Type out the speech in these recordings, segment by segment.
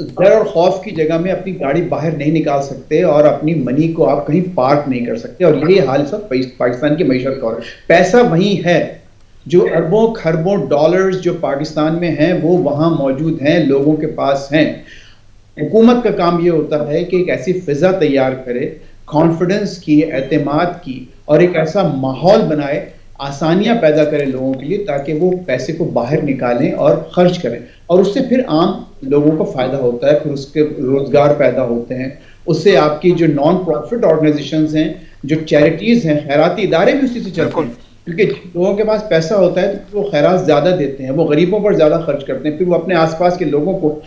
ڈر اور خوف کی جگہ میں اپنی گاڑی باہر نہیں نکال سکتے اور اپنی منی کو آپ کہیں پارک نہیں کر سکتے, اور یہی حال سب پاکستان کی معیشت کا ہے. پیسہ وہیں ہے, جو اربوں کھربوں ڈالرز جو پاکستان میں ہیں وہ وہاں موجود ہیں, لوگوں کے پاس ہیں. حکومت کا کام یہ ہوتا ہے کہ ایک ایسی فضا تیار کرے, کانفیڈنس کی, اعتماد کی, اور ایک ایسا ماحول بنائے, آسانیاں پیدا کرے لوگوں کے لیے, تاکہ وہ پیسے کو باہر نکالیں اور خرچ کریں, اور اس سے پھر عام لوگوں کو فائدہ ہوتا ہے, پھر اس کے روزگار پیدا ہوتے ہیں. اس سے آپ کی جو نان پروفٹ آرگنائزیشنز ہیں, جو چیریٹیز ہیں, خیراتی ادارے بھی اسی سے چلتے ہیں, کیونکہ لوگوں کے پاس پیسہ ہوتا ہے تو وہ خیرات زیادہ دیتے ہیں, وہ غریبوں پر زیادہ خرچ کرتے ہیں, پھر وہ اپنے آس پاس کے لوگوں کو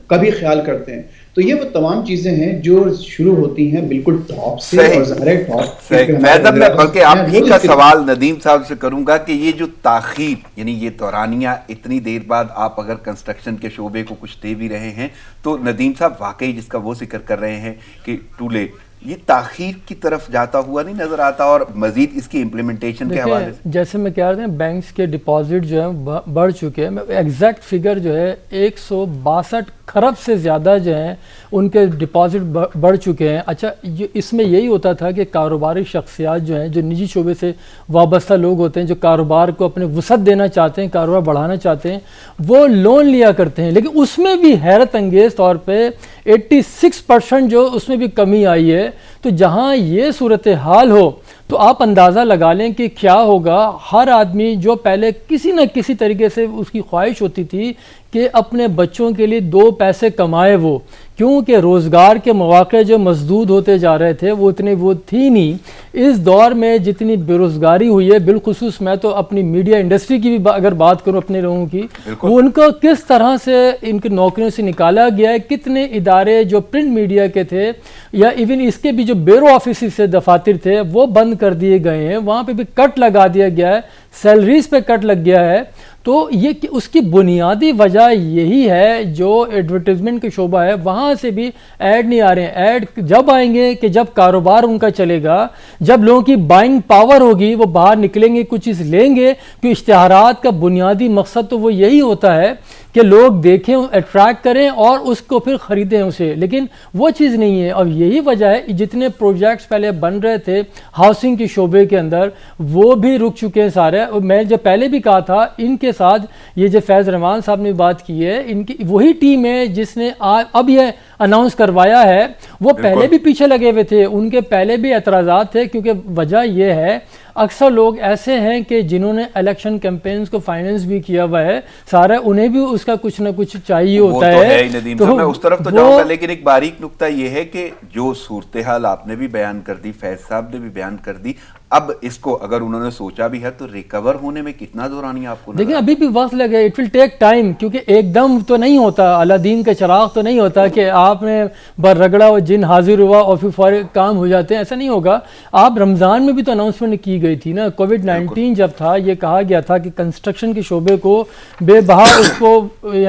کبھی خیال کرتے ہیں. تو یہ وہ تمام چیزیں ہیں جو شروع ہوتی ہیں بالکل ٹاپ سے, اور ظاہر ہے ٹاپ. میں بلکہ آپ ہی کا سوال ندیم صاحب سے کروں گا کہ یہ جو تاخیر, یعنی یہ دورانیہ اتنی دیر بعد آپ اگر کنسٹرکشن کے شعبے کو کچھ دے بھی رہے ہیں, تو ندیم صاحب واقعی جس کا وہ ذکر کر رہے ہیں کہ ٹو لیٹ, یہ تاخیر کی طرف جاتا ہوا نہیں نظر آتا, اور مزید اس کی امپلیمنٹیشن کے حوالے سے جیسے میں کہہ رہا ہوں بینکس کے ڈپازٹ جو ہیں بڑھ چکے ہیں, ایگزیکٹ فگر جو ہے 162 کھرب سے زیادہ جو ہیں ان کے ڈپازٹ بڑھ چکے ہیں. اچھا, اس میں یہی ہوتا تھا کہ کاروباری شخصیات جو ہیں, جو نجی شعبے سے وابستہ لوگ ہوتے ہیں, جو کاروبار کو اپنے وسعت دینا چاہتے ہیں, کاروبار بڑھانا چاہتے ہیں, وہ لون لیا کرتے ہیں, لیکن اس میں بھی حیرت انگیز طور پہ 86% جو اس میں بھی کمی آئی ہے. تو جہاں یہ صورتحال ہو تو آپ اندازہ لگا لیں کہ کیا ہوگا. ہر آدمی جو پہلے کسی نہ کسی طریقے سے اس کی خواہش ہوتی تھی کہ اپنے بچوں کے لیے 2 پیسے کمائے, وہ کیونکہ روزگار کے مواقع جو مسدود ہوتے جا رہے تھے وہ اتنے وہ تھی نہیں. اس دور میں جتنی بے روزگاری ہوئی ہے, بالخصوص میں تو اپنی میڈیا انڈسٹری کی بھی اگر بات کروں اپنے لوگوں کی, وہ ان کو کس طرح سے ان کی نوکریوں سے نکالا گیا ہے. کتنے ادارے جو پرنٹ میڈیا کے تھے یا ایون اس کے بھی جو بیورو آفیسز سے دفاتر تھے وہ بند کر دیے گئے ہیں, وہاں پہ بھی کٹ لگا دیا گیا ہے, سیلریز پہ کٹ لگ گیا ہے. تو یہ اس کی بنیادی وجہ یہی ہے, جو ایڈورٹیزمنٹ کا شعبہ ہے وہاں سے بھی ایڈ نہیں آ رہے ہیں. ایڈ جب آئیں گے کہ جب کاروبار ان کا چلے گا, جب لوگوں کی بائنگ پاور ہوگی, وہ باہر نکلیں گے, کچھ چیز لیں گے. کہ اشتہارات کا بنیادی مقصد تو وہ یہی ہوتا ہے کہ لوگ دیکھیں, اٹریکٹ کریں اور اس کو پھر خریدیں اسے, لیکن وہ چیز نہیں ہے. اور یہی وجہ ہے جتنے پروجیکٹس پہلے بن رہے تھے ہاؤسنگ کے شعبے کے اندر وہ بھی رک چکے ہیں سارے. اور میں جو پہلے بھی کہا تھا, ان کے ساتھ یہ جو فیض رحمان صاحب نے بات کی ہے, ان کی وہی ٹیم ہے جس نے اب یہ اناؤنس کروایا ہے. وہ پہلے بھی پیچھے لگے ہوئے تھے, ان کے پہلے بھی اعتراضات تھے, کیونکہ وجہ یہ ہے اکثر لوگ ایسے ہیں کہ جنہوں نے الیکشن کیمپینز کو فائننس بھی کیا ہوا ہے سارا, انہیں بھی اس کا کچھ نہ کچھ چاہیے ہوتا ہے. تو میں اس طرف تو جاؤں گا, لیکن ایک باریک نکتہ یہ ہے کہ جو صورتحال آپ نے بھی بیان کر دی, فیض صاحب نے بھی بیان کر دی, اب اس کو اگر انہوں نے سوچا بھی ہے تو ریکور ہونے میں کتنا دورانیہ آپ کو دیکھیں ابھی بھی وقت لگے, اٹ ول ٹیک ٹائم, کیونکہ ایک دم تو نہیں ہوتا, الادین کا چراغ تو نہیں ہوتا کہ آپ نے بر رگڑا اور جن حاضر ہوا اور پھر فوری کام ہو جاتے ہیں, ایسا نہیں ہوگا. آپ رمضان میں بھی تو اناؤنسمنٹ کی گئی تھی نا, کووڈ-19 جب تھا, یہ کہا گیا تھا کہ کنسٹرکشن کے شعبے کو بے بہا اس کو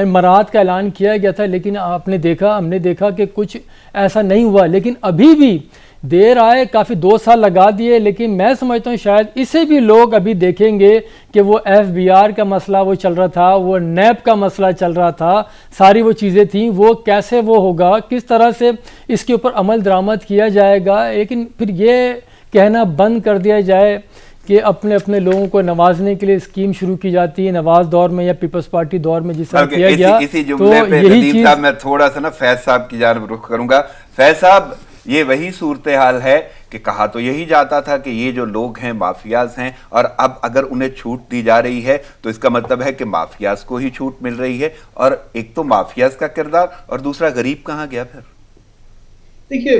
مراحت کا اعلان کیا گیا تھا, لیکن ہم نے دیکھا کہ کچھ ایسا نہیں ہوا. لیکن ابھی بھی دیر آئے, کافی 2 سال لگا دیے, لیکن میں سمجھتا ہوں شاید اسے بھی لوگ ابھی دیکھیں گے کہ وہ FBR کا مسئلہ وہ چل رہا تھا, وہ نیب کا مسئلہ چل رہا تھا, ساری وہ چیزیں تھیں, وہ کیسے وہ ہوگا, کس طرح سے اس کے اوپر عمل درآمد کیا جائے گا. لیکن پھر یہ کہنا بند کر دیا جائے کہ اپنے لوگوں کو نوازنے کے لیے اسکیم شروع کی جاتی ہے, نواز دور میں یا پیپلز پارٹی دور میں جس طرح کیا گیا. اسی جملے پہ ندیم صاحب میں تھوڑا سا نا فیض صاحب کی جانب رخ کروں گا. فیض صاحب, یہ وہی صورتحال ہے کہ کہا تو یہی جاتا تھا کہ یہ جو لوگ ہیں مافیاز ہیں, اور اب اگر انہیں چھوٹ دی جا رہی ہے تو اس کا مطلب ہے کہ مافیاز کو ہی چھوٹ مل رہی ہے. اور ایک تو مافیاز کا کردار, اور دوسرا غریب کہاں گیا پھر؟ دیکھیے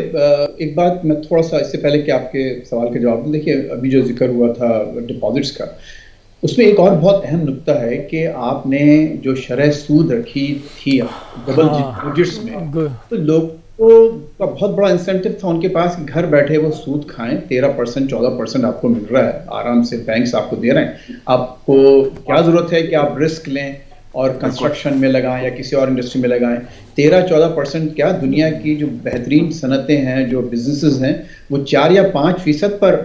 ایک بات میں تھوڑا سا اس سے پہلے کہ آپ کے سوال کا جواب دوں, دیکھیے ابھی جو ذکر ہوا تھا ڈپازٹس کا, اس میں ایک اور بہت اہم نکتہ ہے کہ آپ نے جو شرح سود رکھی تھی ڈبل ڈپازٹس میں, تو لوگ کا بہت بڑا انسینٹو تھا ان کے پاس کہ گھر بیٹھے وہ سود کھائیں, 13% 14% آپ کو مل رہا ہے, آرام سے بینکس آپ کو دے رہے ہیں, آپ کو کیا ضرورت ہے کہ آپ رسک لیں اور کنسٹرکشن میں لگائیں یا کسی اور انڈسٹری میں لگائیں. 13-14% کیا دنیا کی جو بہترین صنعتیں ہیں, جو بزنسز ہیں, وہ 4 یا 5% پر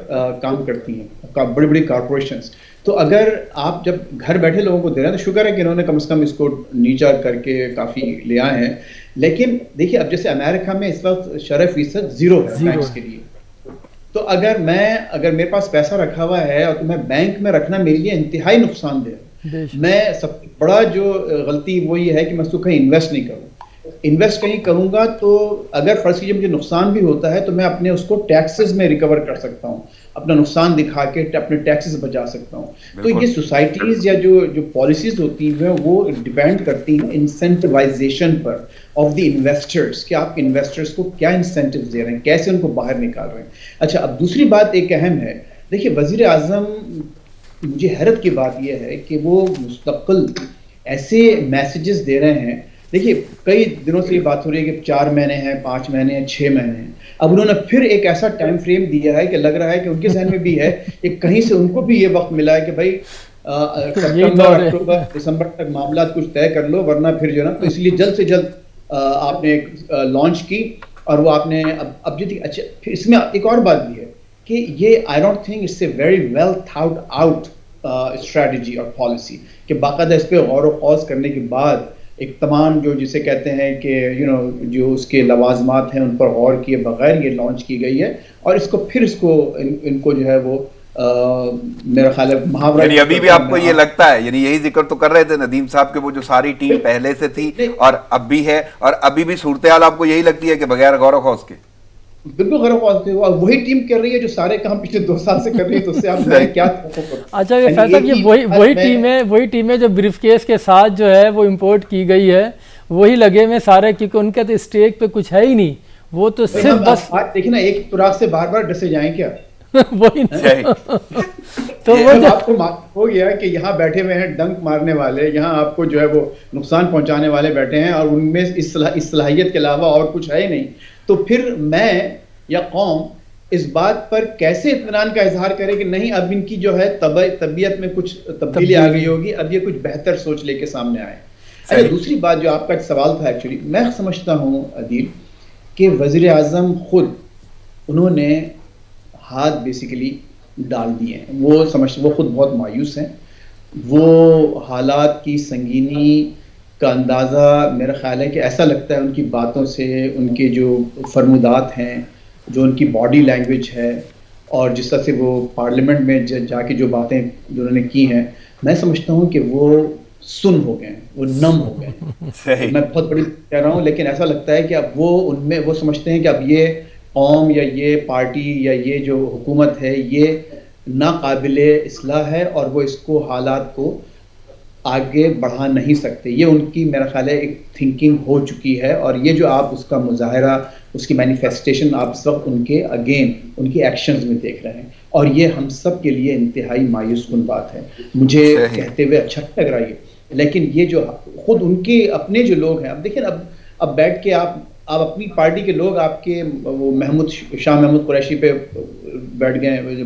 کام کرتی ہیں, بڑی بڑی کارپوریشنز. تو اگر آپ جب گھر بیٹھے لوگوں کو دے رہے ہیں تو شکر ہے کہ انہوں نے کم از کم اس کو نیچا کر کے کافی لے آئے ہیں. لیکن دیکھیے اب جیسے امریکہ میں اس وقت شرح% 0 ہے بینکس کے لیے. تو اگر میرے پاس پیسہ رکھا ہوا ہے اور تو میں بینک میں رکھنا میرے لیے انتہائی نقصان دہ. میں سب سے بڑا جو غلطی وہ یہ ہے کہ میں اس کو کہیں انویسٹ نہیں کروں. انویسٹ کہیں کروں گا تو اگر فرض کیجیے مجھے نقصان بھی ہوتا ہے تو میں اپنے اس کو ٹیکسز میں ریکور کر سکتا ہوں, اپنا نقصان دکھا کے اپنے ٹیکسز بچا سکتا ہوں. تو یہ سوسائٹیز یا جو پالیسیز ہوتی ہیں وہ ڈیپینڈ کرتی ہیں انسینٹیوائزیشن پر آف دی انویسٹرز, کہ آپ انویسٹرز کو کیا انسینٹیوز دے رہے ہیں, کیسے ان کو باہر نکال رہے ہیں. اچھا, اب دوسری بات ایک اہم ہے. دیکھیے وزیر اعظم, مجھے حیرت کی بات یہ ہے کہ وہ مستقل ایسے میسیجز دے رہے ہیں. دیکھیے کئی دنوں سے یہ بات ہو رہی ہے کہ 4 مہینے ہیں, 5 مہینے ہیں, 6 مہینے ہیں. اب انہوں نے پھر ایک ایسا ٹائم فریم دیا ہے کہ لگ رہا ہے کہ ان کے ذہن میں بھی ہے کہ کہیں سے ان کو بھی یہ وقت ملا ہے کہ بھائی ستمبر اکتوبر دسمبر تک معاملات کچھ طے کر لو, ورنہ پھر جو ہے نا. تو اس لیے جلد سے جلد آپ نے لانچ کی اور وہ آپ نے اب جو اچھا. پھر اس میں ایک اور بات بھی ہے کہ یہ I don't think it's a very well thought out strategy اور پالیسی, کہ باقاعدہ اس پہ غور و خوض کرنے کے بعد ایک تمام جو جسے کہتے ہیں کہ جو اس کے لوازمات ہیں ان پر غور کیے بغیر یہ لانچ کی گئی ہے. اور اس کو پھر ان کو جو ہے وہ میرا خیال ہے محاورہ, یعنی ابھی بھی آپ کو یہ لگتا ہے, یعنی یہی ذکر تو کر رہے تھے ندیم صاحب کہ وہ جو ساری ٹیم پہلے سے تھی اور اب بھی ہے, اور ابھی بھی صورتحال آپ کو یہی لگتی ہے کہ بغیر غور و خوض کے؟ بالکل غور و خوض کے وہی ٹیم کر رہی ہے جو سارے کام پچھلے 2 سال سے کر رہی ہے. تو اس سے آپ کیا اچھا یہ فیصل صاحب, یہ وہی ٹیم ہے جو بریف کیس کے ساتھ جو ہے وہ امپورٹ کی گئی ہے, وہی لگے ہوئے سارے, کیونکہ ان کے تو اسٹیک پہ کچھ ہے ہی نہیں. وہ تو صرف بس دیکھیں نا, ایک سوراخ سے بار بار ڈسے جائیں کیا. وہی تو وہ آپ کو ہو گیا کہ یہاں بیٹھے ہوئے ہیں ڈنک مارنے والے, یہاں آپ کو جو ہے وہ نقصان پہنچانے والے بیٹھے ہیں, اور ان میں اس صلاحیت کے علاوہ اور کچھ ہے ہی نہیں. تو پھر میں یا قوم اس بات پر کیسے اطمینان کا اظہار کرے کہ نہیں اب ان کی جو ہے طبیعت میں کچھ تبدیلی آ گئی ہوگی, اب یہ کچھ بہتر سوچ لے کے سامنے آئے. اچھا, دوسری بات جو آپ کا سوال تھا, ایکچولی میں سمجھتا ہوں عدیل کہ وزیر اعظم خود انہوں نے ہاتھ بیسیکلی ڈال دیے ہیں. وہ خود بہت مایوس ہیں. وہ حالات کی سنگینی کا اندازہ میرا خیال ہے کہ ایسا لگتا ہے ان کی باتوں سے, ان کے جو فرمودات ہیں, جو ان کی باڈی لینگویج ہے, اور جس طرح سے وہ پارلیمنٹ میں جا کے جو باتیں جو انہوں نے کی ہیں, میں سمجھتا ہوں کہ وہ سن ہو گئے ہیں, وہ نم ہو گئے ہیں. میں بہت بڑی کہہ رہا ہوں, لیکن ایسا لگتا ہے کہ اب وہ ان میں وہ سمجھتے ہیں کہ اب یہ قوم یا یہ پارٹی یا یہ جو حکومت ہے یہ ناقابل اصلاح ہے, اور وہ اس کو حالات کو آگے بڑھا نہیں سکتے. یہ ان کی میرا خیال ہے ایک تھنکنگ ہو چکی ہے, اور یہ جو آپ اس کا مظاہرہ, اس کی مینیفیسٹیشن آپ اس وقت ان کے اگین ان کے ایکشنز میں دیکھ رہے ہیں, اور یہ ہم سب کے لیے انتہائی مایوس کن بات ہے. مجھے کہتے ہوئے اچھا لگ رہا ہے, لیکن یہ جو خود ان کے اپنے جو لوگ ہیں, اب دیکھیں اب بیٹھ کے آپ اپنی پارٹی کے لوگ آپ کے وہ شاہ محمود قریشی پہ بیٹھ گئے ہیں,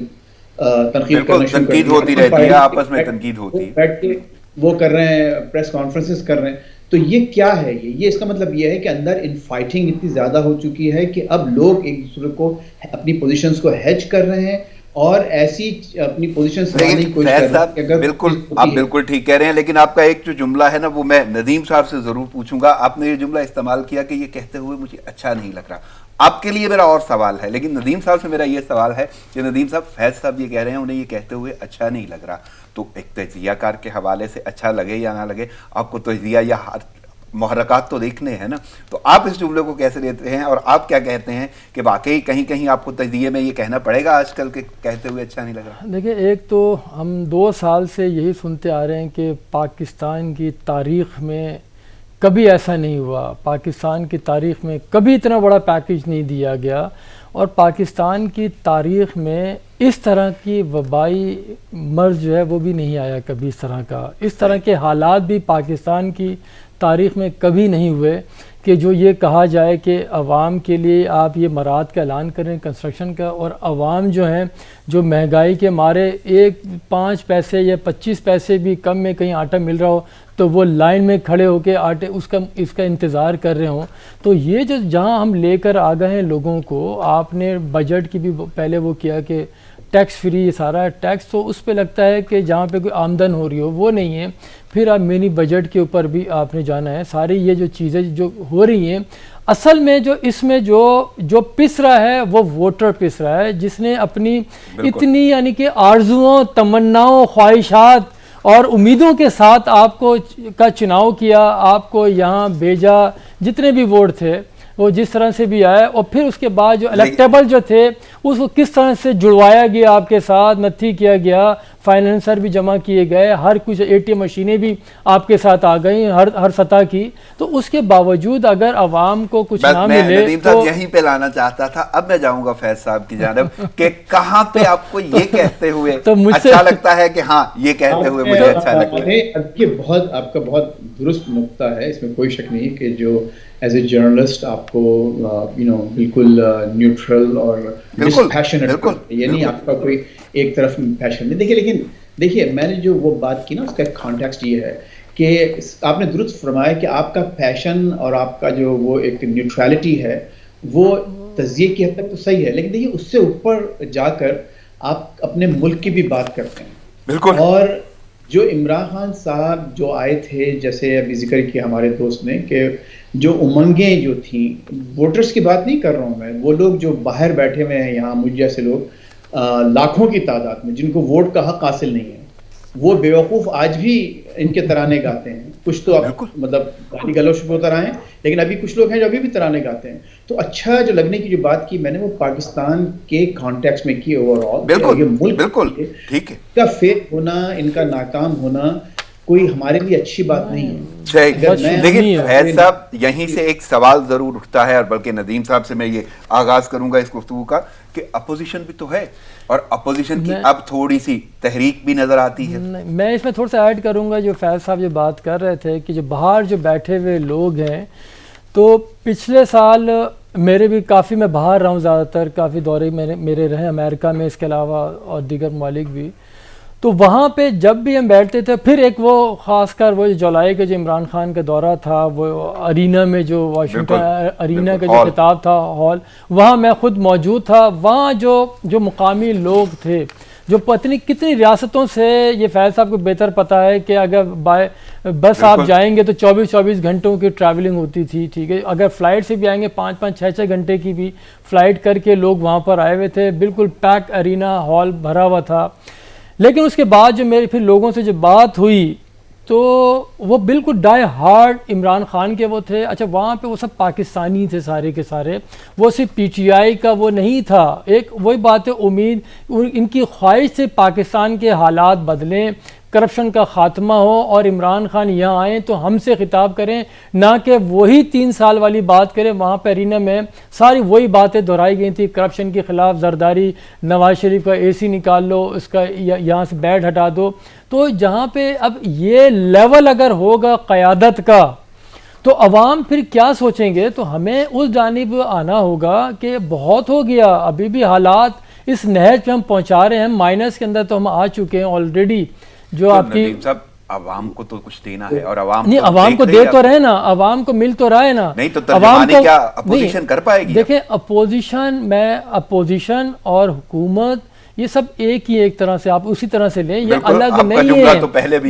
تنقید ہوتی رہتی ہے, آپس میں تنقید ہوتی ہے, بیٹھ کے وہ کر رہے ہیں, پریس کانفرنسز کر رہے ہیں. تو یہ کیا ہے, یہ اس کا مطلب یہ ہے کہ اندر ان فائٹنگ اتنی زیادہ ہو چکی ہے کہ اب لوگ ایک دوسرے کو اپنی پوزیشنز کو ہیج کر رہے ہیں اور ایسی اپنی پوزیشن سنبھالنے کی کوشش کر رہے ہیں. بالکل آپ بالکل ٹھیک کہہ رہے ہیں, لیکن آپ کا ایک جو جملہ ہے نا وہ میں ندیم صاحب سے ضرور پوچھوں گا. آپ نے یہ جملہ استعمال کیا کہ یہ کہتے ہوئے مجھے اچھا نہیں لگ رہا. آپ کے لیے میرا اور سوال ہے, لیکن ندیم صاحب سے میرا یہ سوال ہے کہ ندیم صاحب, فیض صاحب یہ کہہ رہے ہیں انہیں یہ کہتے ہوئے اچھا نہیں لگ رہا, تو ایک تجزیہ کار کے حوالے سے اچھا لگے یا نہ لگے, آپ کو تجزیہ یا محرکات تو دیکھنے ہیں نا, تو آپ اس جملے کو کیسے لیتے ہیں, اور آپ کیا کہتے ہیں کہ واقعی کہیں کہیں آپ کو تجزیے میں یہ کہنا پڑے گا آج کل کہ کہتے ہوئے اچھا نہیں لگ رہا؟ دیکھیں, ایک تو ہم 2 سال سے یہی سنتے آ رہے ہیں کہ پاکستان کی تاریخ میں کبھی ایسا نہیں ہوا, پاکستان کی تاریخ میں کبھی اتنا بڑا پیکیج نہیں دیا گیا, اور پاکستان کی تاریخ میں اس طرح کی وبائی مرض جو ہے وہ بھی نہیں آیا کبھی اس طرح کا. اس طرح کے حالات بھی پاکستان کی تاریخ میں کبھی نہیں ہوئے کہ جو یہ کہا جائے کہ عوام کے لیے آپ یہ مراحت کا اعلان کریں کنسٹرکشن کا, اور عوام جو ہیں جو مہنگائی کے مارے 5 پیسے یا 25 پیسے بھی کم میں کہیں آٹا مل رہا ہو تو وہ لائن میں کھڑے ہو کے آٹے اس کا انتظار کر رہے ہوں. تو یہ جو جہاں ہم لے کر آ گئے ہیں لوگوں کو, آپ نے بجٹ کی بھی پہلے وہ کیا کہ ٹیکس فری, سارا ٹیکس تو اس پہ لگتا ہے کہ جہاں پہ کوئی آمدن ہو رہی ہو وہ نہیں ہے. پھر آپ منی بجٹ کے اوپر بھی آپ نے جانا ہے. ساری یہ جو چیزیں جو ہو رہی ہیں اصل میں جو اس میں جو پس رہا ہے وہ ووٹر پس رہا ہے, جس نے اپنی اتنی یعنی کہ آرزوؤں, تمناؤں, خواہشات اور امیدوں کے ساتھ آپ کو کا چناؤ کیا, آپ کو یہاں بھیجا, جتنے بھی ووٹ تھے وہ جس طرح سے بھی آئے, اور پھر اس کے بعد جو الیکٹیبل جو تھے اس کو کس طرح سے جڑوایا گیا آپ کے ساتھ, نتھی کیا گیا, فائنینسر بھی جمع کیے گئے, ہر کچھ ATM مشینیں بھی آپ کے ساتھ آ گئیں ہر سطح کی. تو اس کے باوجود اگر عوام کو کچھ نہ ملے ندیم صاحب یہیں پہ لانا چاہتا تھا. اب میں جاؤں گا فیض صاحب کی جانب کہ کہاں پہ آپ کو یہ کہتے ہوئے اچھا لگتا ہے کہ ہاں یہ کہتے ہوئے مجھے اچھا لگتا ہے. آپ کا بہت درست نقطہ ہے, اس میں کوئی شک نہیں کہ جو ایز اے جرنلسٹ آپ کو بالکل نیوٹرل اور ڈسپیشنیٹ, یعنی آپ کا کوئی ایک طرف پیشن نہیں. لیکن دیکھیے میں نے جو وہ بات کی نا, اس کا کانٹیکسٹ یہ ہے کہ آپ نے درست فرمایا کہ آپ کا پیشن اور آپ کا جو وہ ایک نیوٹرالٹی ہے وہ تجزیے کی حد تک تو صحیح ہے, لیکن دیکھیے اس سے اوپر جا کر آپ اپنے ملک کی بھی بات کرتے ہیں. بالکل. اور جو عمران خان صاحب جو آئے تھے, جیسے ابھی ذکر کیا ہمارے دوست نے کہ جو امنگیں جو تھیں, ووٹرز کی بات نہیں کر رہا ہوں میں, وہ لوگ جو باہر بیٹھے ہوئے ہیں یہاں مجھ جیسے لوگ لاکھوں کی تعداد میں جن کو ووٹ کا حق حاصل نہیں ہے, وہ بیوقوف آج بھی ان کے ترانے گاتے ہیں. کچھ تو مطلب گالی گلوچ پہ اتر آئے ہیں, لیکن ابھی کچھ لوگ ہیں جو ابھی بھی ترانے گاتے ہیں. تو اچھا جو لگنے کی جو بات کی میں نے وہ پاکستان کے کانٹیکسٹ میں کی اوور آل, یہ ملک کا فیل ہونا, ان کا ناکام ہونا کوئی ہمارے لیے اچھی بات نہیں ہے. لیکن فیض صاحب یہیں سے ایک سوال ضرور اٹھتا ہے, اور بلکہ ندیم صاحب سے میں یہ آغاز کروں گا اس گفتگو کا کہ اپوزیشن بھی تو ہے, اور اپوزیشن کی اب تھوڑی سی تحریک بھی نظر آتی ہے. میں اس میں تھوڑا سا ایڈ کروں گا, جو فیض صاحب جو بات کر رہے تھے کہ جو باہر جو بیٹھے ہوئے لوگ ہیں, تو پچھلے سال میرے بھی کافی, میں باہر رہا ہوں زیادہ تر, کافی دورے میرے رہے امریکہ میں, اس کے علاوہ اور دیگر ممالک بھی. تو وہاں پہ جب بھی ہم بیٹھتے تھے, پھر ایک وہ خاص کر وہ جولائی کا جو عمران خان کا دورہ تھا, وہ ارینا میں جو واشنگٹن ارینا کا جو خطاب تھا ہال, وہاں میں خود موجود تھا. وہاں جو مقامی لوگ تھے, جو پتنی کتنی ریاستوں سے, یہ فیض صاحب کو بہتر پتہ ہے کہ اگر بس آپ جائیں گے تو 24 گھنٹوں کی ٹریولنگ ہوتی تھی, ٹھیک ہے, اگر فلائٹ سے بھی آئیں گے 5-6 گھنٹے کی بھی فلائٹ کر کے لوگ وہاں پر آئے ہوئے تھے. بالکل پیک ارینا ہال بھرا ہوا تھا. لیکن اس کے بعد جو میری پھر لوگوں سے جو بات ہوئی تو وہ بالکل ڈائی ہارڈ عمران خان کے وہ تھے. اچھا وہاں پہ وہ سب پاکستانی تھے سارے کے سارے, وہ صرف PTI کا وہ نہیں تھا. ایک وہی بات ہے, امید ان کی خواہش سے پاکستان کے حالات بدلیں, کرپشن کا خاتمہ ہو, اور عمران خان یہاں آئیں تو ہم سے خطاب کریں, نہ کہ وہی 3 سال والی بات کریں. وہاں پہ ارینا میں ساری وہی باتیں دہرائی گئی تھیں, کرپشن کے خلاف زرداری, نواز شریف کا AC نکال لو, اس کا یہاں سے بیڈ ہٹا دو. تو جہاں پہ اب یہ لیول اگر ہوگا قیادت کا تو عوام پھر کیا سوچیں گے. تو ہمیں اس جانب آنا ہوگا کہ بہت ہو گیا, ابھی بھی حالات اس نہج پہ ہم پہنچا رہے ہیں, مائنس کے اندر تو ہم آ چکے ہیں آلریڈی. جو آپ کی عوام کو تو کچھ دینا ہے, اور عوام نہیں, عوام کو دے تو رہے نا, عوام کو مل تو رہا ہے نا. نہیں تو ترجمانی کیا اپوزیشن کر پائے گی؟ دیکھیں اپوزیشن اور حکومت یہ سب ایک طرح سے, آپ اسی طرح سے لیں, یہ الگ نہیں ہے.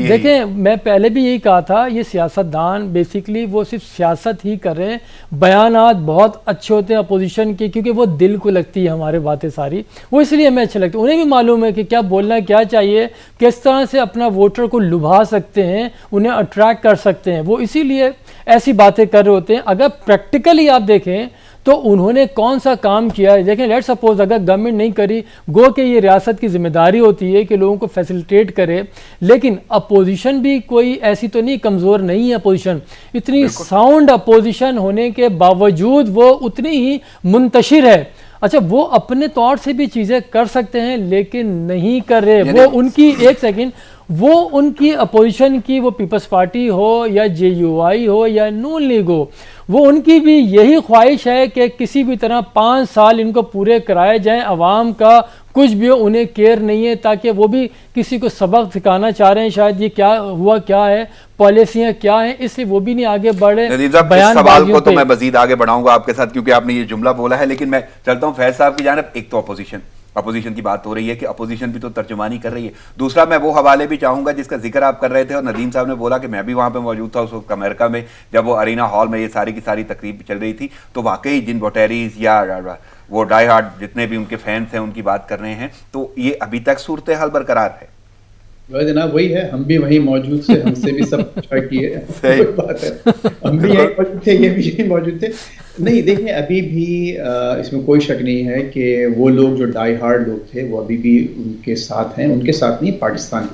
دیکھیں میں پہلے بھی یہی کہا تھا, یہ سیاستدان بیسیکلی وہ صرف سیاست ہی کر رہے ہیں. بیانات بہت اچھے ہوتے ہیں اپوزیشن کے, کیونکہ وہ دل کو لگتی ہے ہمارے باتیں ساری, وہ اس لیے ہمیں اچھے لگتے ہیں. انہیں بھی معلوم ہے کہ کیا بولنا کیا چاہیے, کس طرح سے اپنا ووٹر کو لبھا سکتے ہیں, انہیں اٹریکٹ کر سکتے ہیں. وہ اسی لیے ایسی باتیں کر رہے ہوتے ہیں. اگر پریکٹیکلی آپ دیکھیں تو انہوں نے کون سا کام کیا ہے. دیکھیں لیٹ سپوز اگر گورنمنٹ نہیں کری, گو کہ یہ ریاست کی ذمہ داری ہوتی ہے کہ لوگوں کو فیسیلیٹیٹ کرے, لیکن اپوزیشن بھی کوئی ایسی تو نہیں, کمزور نہیں ہے اپوزیشن. اتنی ساؤنڈ اپوزیشن ہونے کے باوجود وہ اتنی ہی منتشر ہے. اچھا وہ اپنے طور سے بھی چیزیں کر سکتے ہیں لیکن نہیں کر رہے. وہ ان کی ایک سیکنڈ, وہ ان کی اپوزیشن کی, وہ پیپلز پارٹی ہو یا JUI ہو یا نون لیگ ہو, وہ ان کی بھی یہی خواہش ہے کہ کسی بھی طرح 5 سال ان کو پورے کرائے جائیں, عوام کا کچھ بھی ہو انہیں کیئر نہیں ہے، تاکہ وہ بھی کسی کو سبق سکھانا چاہ رہے ہیں شاید یہ کیا ہوا کیا ہے، پالیسیاں کیا ہیں، اس لیے وہ بھی نہیں آگے بڑھے۔ ندیم صاحب اس سوال کو تو میں مزید آگے بڑھاؤں گا آپ کے ساتھ کیونکہ آپ نے یہ جملہ بولا ہے، لیکن میں چلتا ہوں فیض صاحب کی جانب۔ ایک تو اپوزیشن کی بات ہو رہی ہے کہ اپوزیشن بھی تو ترجمانی کر رہی ہے، دوسرا میں وہ حوالے بھی چاہوں گا جس کا ذکر آپ کر رہے تھے اور ندیم صاحب نے بولا کہ میں بھی وہاں پہ موجود تھا اس وقت امریکہ میں جب وہ ارینا ہال میں یہ ساری کی ساری تقریب چل رہی تھی، تو واقعی جن ووٹیریز یا وہ ڈائی ہارڈ جتنے بھی ان کے فینس ہیں ان کی بات کر رہے ہیں، تو یہ ابھی تک صورتحال برقرار ہے۔ جناب وہی ہے، ہم بھی وہیں موجود تھے، ہم سے بھی سب پوچھا کیے، کوئی بات ہے، ہم بھی یہیں موجود تھے، یہ بھی یہیں موجود تھے۔ نہیں دیکھیں ابھی بھی اس میں کوئی شک نہیں ہے کہ وہ لوگ جو ڈائی ہارڈ لوگ تھے وہ ابھی بھی ان کے ساتھ ہیں، ان کے ساتھ نہیں پاکستان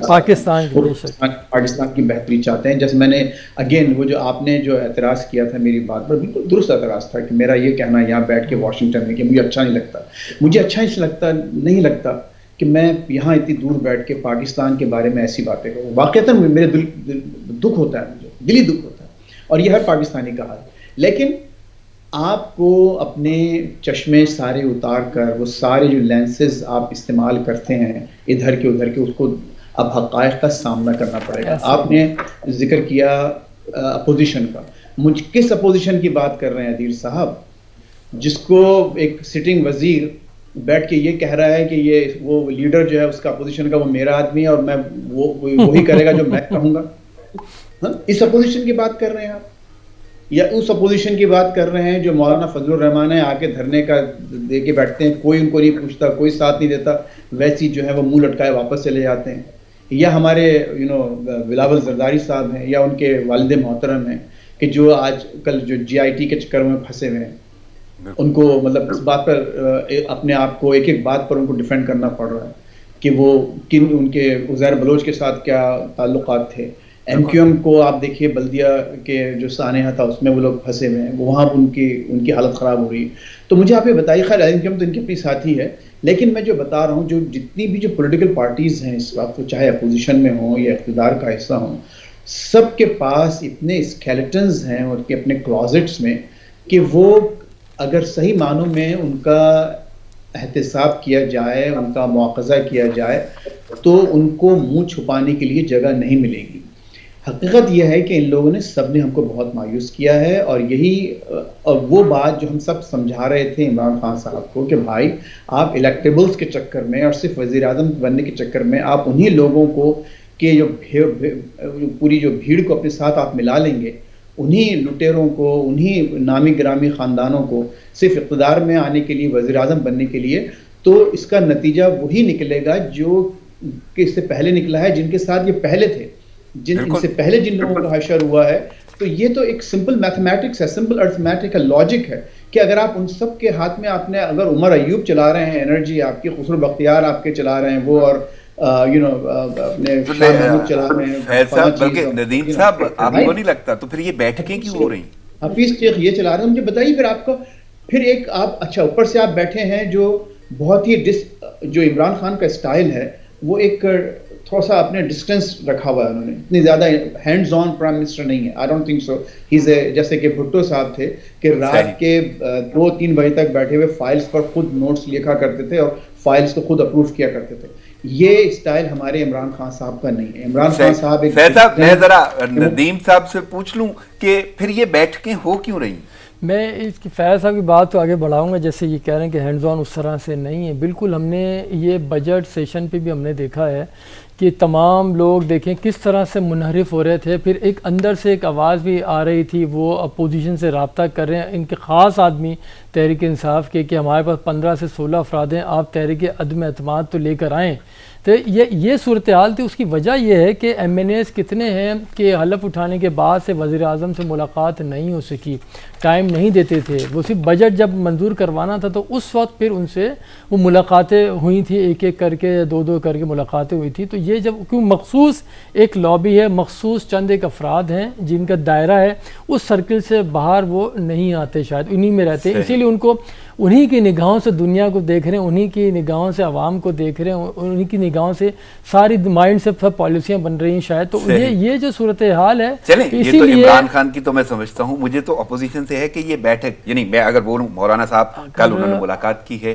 کی بہتری چاہتے ہیں۔ جیسے میں نے اگین وہ جو آپ نے جو اعتراض کیا تھا میری بات پر، بالکل درست اعتراض تھا کہ میرا یہ کہنا یہاں بیٹھ کے واشنگٹن میں کہ مجھے اچھا نہیں لگتا، مجھے اچھا نہیں لگتا کہ میں یہاں اتنی دور بیٹھ کے پاکستان کے بارے میں ایسی باتیں کروں۔ واقعتاً میرے دکھ ہوتا ہے، مجھے دلی دکھ ہوتا ہے، اور یہ ہر پاکستانی کا حال۔ لیکن آپ کو اپنے چشمے سارے اتار کر وہ سارے جو لینسز آپ استعمال کرتے ہیں ادھر کے ادھر کے، اس کو اب حقائق کا سامنا کرنا پڑے گا۔ آپ نے ذکر کیا اپوزیشن کا، کس اپوزیشن کی بات کر رہے ہیں عدیل صاحب؟ جس کو ایک سٹنگ وزیر بیٹھ کے یہ کہہ رہا ہے کہ یہ وہ لیڈر جو ہے اس کا اپوزیشن کا وہ میرا آدمی ہے اور میں وہی کرے گا جو میں کہوں گا۔ اس اپوزیشن کی بات کر رہے ہیں آپ، یا اس اپوزیشن کی بات کر رہے ہیں جو مولانا فضل الرحمان ہے، آ کے دھرنے کا دے کے بیٹھتے ہیں، کوئی ان کو نہیں پوچھتا، کوئی ساتھ نہیں دیتا، ویسی جو ہے وہ منہ لٹکائے واپس چلے جاتے ہیں۔ یا ہمارے بلاول زرداری صاحب ہیں، یا ان کے والد محترم ہیں کہ جو آج کل جو GIT کے چکر میں پھنسے ہوئے ہیں، ان کو مطلب اس بات پر اپنے آپ کو ایک بات پر ان کو ڈیفینڈ کرنا پڑ رہا ہے کہ وہ ان کے عزیر بلوچ کے ساتھ کیا تعلقات تھے۔ MQM کو آپ دیکھیے، بلدیہ کے جو سانحہ تھا اس میں وہ لوگ پھنسے ہوئے ہیں، وہاں ان کی حالت خراب ہو رہی ہے۔ تو مجھے آپ یہ بتائیے، خیر MQM تو ان کے اپنی ساتھی ہے، لیکن میں جو بتا رہا ہوں جو جتنی بھی جو پولیٹیکل پارٹیز ہیں اس وقت، چاہے اپوزیشن میں ہوں یا اقتدار کا حصہ ہوں، سب کے پاس اتنے اسکیلیٹنز ہیں اور کے اپنے کلازٹس میں کہ وہ اگر صحیح معنوں میں ان کا احتساب کیا جائے، ان کا مواخذہ کیا جائے، تو ان کو منہ چھپانے کے لیے جگہ نہیں ملے گی۔ حقیقت یہ ہے کہ ان لوگوں نے سب نے ہم کو بہت مایوس کیا ہے، اور یہی وہ بات جو ہم سب سمجھا رہے تھے عمران خان صاحب کو کہ بھائی آپ الیکٹیبلز کے چکر میں اور صرف وزیر اعظم بننے کے چکر میں آپ انہی لوگوں کو کہ جو پوری جو بھیڑ کو اپنے ساتھ آپ ملا لیں گے، انہی لٹیروں کو، انہی نامی گرامی خاندانوں کو صرف اقتدار میں آنے کے لیے، وزیر اعظم بننے کے لیے، تو اس کا نتیجہ وہی نکلے گا جو کہ اس سے پہلے نکلا ہے، جن کے ساتھ یہ پہلے تھے، ان سے پہلے جن لوگوں کا حشر ہوا ہے۔ تو یہ تو ایک سمپل میتھمیٹکس ہے، سمپل ارتھمیٹک ہے، لاجک ہے کہ اگر آپ ان سب کے ہاتھ میں آپ نے اگر عمر ایوب چلا رہے ہیں، انرجی آپ کی، خسرو بختیار آپ کے چلا رہے ہیں وہ، اور اپنے شاہ محمود چلا رہے ہیں، بلکہ ندیم صاحب آپ کو نہیں لگتا تو پھر یہ بیٹھکیں کیوں ہو رہی؟ حفیظ شیخ یہ چلا رہے ہیں، مجھے بتائیے پھر آپ کو، پھر ایک آپ اچھا اوپر سے آپ بیٹھے ہیں جو بہت ہی جو عمران خان کا اسٹائل ہے وہ ایک تھوڑا سا اپنے ڈسٹینس رکھا ہوا ہے، انہوں نے اتنی زیادہ ہینڈز آن پرائم منسٹر نہیں ہے، آئی don't think so has a, جیسے کہ بھٹو صاحب تھے کہ رات کے 2-3 بجے تک بیٹھے ہوئے فائلز پر خود نوٹس لکھا کرتے تھے اور فائلز کو خود اپروو کیا کرتے تھے۔ یہ اسٹائل ہمارے عمران خان صاحب کا نہیں ہے۔ عمران خان صاحب ایک صاحب میں ذرا ندیم صاحب سے پوچھ لوں کہ پھر یہ بیٹھکیں ہو کیوں رہی؟ میں اس کی فیض صاحب کی بات تو آگے بڑھاؤں گا، جیسے یہ کہہ رہے ہیں کہ ہینڈز آن اس طرح سے نہیں ہے، بالکل ہم نے یہ بجٹ سیشن پہ بھی ہم نے دیکھا ہے کہ تمام لوگ دیکھیں کس طرح سے منحرف ہو رہے تھے، پھر ایک اندر سے ایک آواز بھی آ رہی تھی، وہ اپوزیشن سے رابطہ کر رہے ہیں ان کے خاص آدمی تحریک انصاف کے کہ ہمارے پاس 15 سے 16 افراد ہیں، آپ تحریک عدم اعتماد تو لے کر آئیں۔ تو یہ صورتحال تھی۔ اس کی وجہ یہ ہے کہ MNAs کتنے ہیں کہ حلف اٹھانے کے بعد سے وزیر اعظم سے ملاقات نہیں ہو سکی، ٹائم نہیں دیتے تھے، وہ صرف بجٹ جب منظور کروانا تھا تو اس وقت پھر ان سے وہ ملاقاتیں ہوئی تھیں، ایک ایک کر کے 2-2 کر کے ملاقاتیں ہوئی تھیں۔ تو یہ جب کیوں مخصوص ایک لابی ہے، مخصوص چند ایک افراد ہیں جن کا دائرہ ہے، اس سرکل سے باہر وہ نہیں آتے، شاید انہی میں رہتے، اسی لیے ان کو انہی کی نگاہوں سے دنیا کو دیکھ رہے ہیں، انہی کی نگاہوں سے عوام کو دیکھ رہے ہیں، انہی کی نگاہوں سے ساری مائنڈ سے سب پالیسیاں بن رہی ہیں شاید۔ تو یہ جو صورتحال ہے، چلیں یہ تو عمران خان کی تو میں سمجھتا ہوں، مجھے تو اپوزیشن سے ہے کہ یہ بیٹھک، یعنی میں اگر بولوں مولانا صاحب کل انہوں نے ملاقات کی ہے،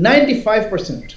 95%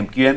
MQM